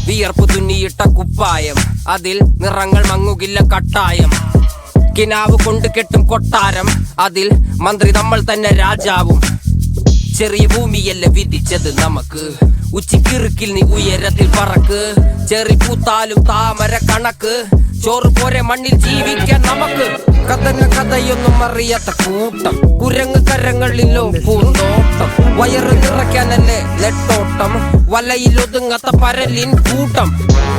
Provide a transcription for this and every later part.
വിയർപ്പ് തുന്നിയിട്ട കുപ്പായം, അതിൽ നിറങ്ങൾ മങ്ങുകില്ല കട്ടായം. കിനാവ് കൊണ്ട് കെട്ടും കൊട്ടാരം, അതിൽ മന്ത്രി നമ്മൾ തന്നെ രാജാവും. ചെറിയ ഭൂമിയല്ല വിധിച്ചത് നമുക്ക്, ഉച്ചിക്കിറുക്കിൽ നീ ഉയരത്തിൽ പറക്ക്. ചെറി പൂത്താലും താമര കണക്ക്, ചോറ് പോരെ മണ്ണിൽ ജീവിക്കാൻ നമുക്ക്. കഥന കഥയൊന്നും അറിയാത്ത കൂട്ടം, കുരങ്ങ് കരങ്ങളിലോ പൂന്തോട്ടം. വയറ് നിറയ്ക്കാനല്ലേ നെട്ടോട്ടം, വലയിലൊതുങ്ങാത്ത പരലിൻ കൂട്ടം.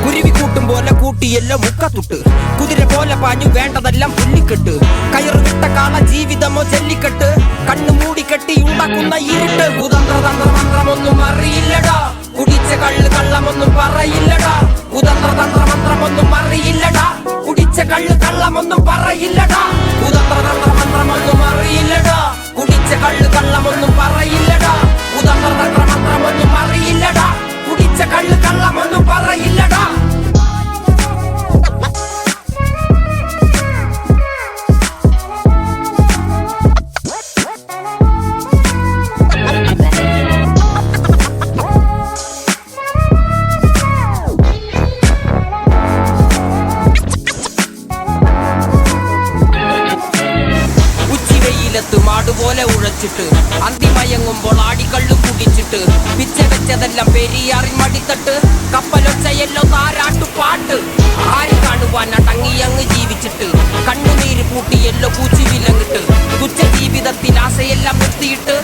കുരുവി കൂട്ടും പോലെ കൂട്ടിയല്ലോ മുക്കത്തുട്ട്, കുതിര പോലെ പാഞ്ഞു വേണ്ടതെല്ലാം പുല്ലിക്കെട്ട്. കയറുവിട്ട കാള ജീവിതമോ ജല്ലിക്കെട്ട്, കണ്ണു മൂടിക്കെട്ടി ഉണ്ടാക്കുന്ന ഇരുട്ട്. കുതന്ത്രതന്ത്രമന്ത്രമൊന്നും അറിയില്ലടാ, കുടിച്ച കള്ള് കള്ളമൊന്നും പറയില്ലടാ. കുതന്ത്രതന്ത്രമന്ത്രമൊന്നും അറിയില്ലടാ, കുടിച്ച കള്ള് കള്ളമൊന്നും പറയില്ലടാ. കുതന്ത്രതന്ത്രമന്ത്രമൊന്നും അറിയില്ലടാ, കുടിച്ച കള്ള് കള്ളമൊന്നും പറയില്ലടാ. കുതന്ത്രതന്ത്രമന്ത്രമൊന്നും അറിയില്ലടാ, കുടിച്ച കള്ള് കള്ളമൊന്നും പറയില്ലടാ. മാടുപോലെ ഉഴച്ചിട്ട് അന്തിമയങ്ങുമ്പോൾ ആടിക്കള്ളു കുടിച്ചിട്ട്, പിച്ച വെച്ചതെല്ലാം പെരിയാറിൻ മടിത്തട്ട്. കപ്പലൊച്ചയല്ലോ താരാട്ടുപാട്ട്, ആര് കാണുവാൻ അടങ്ങിയങ്ങ് ജീവിച്ചിട്ട്. കണ്ണുനീര് പൂട്ടിയല്ലോ പൂച്ചി വിലങ്ങിട്ട്, തുച്ഛ ജീവിതത്തിൽ ആശയെല്ലാം നിർത്തിയിട്ട്.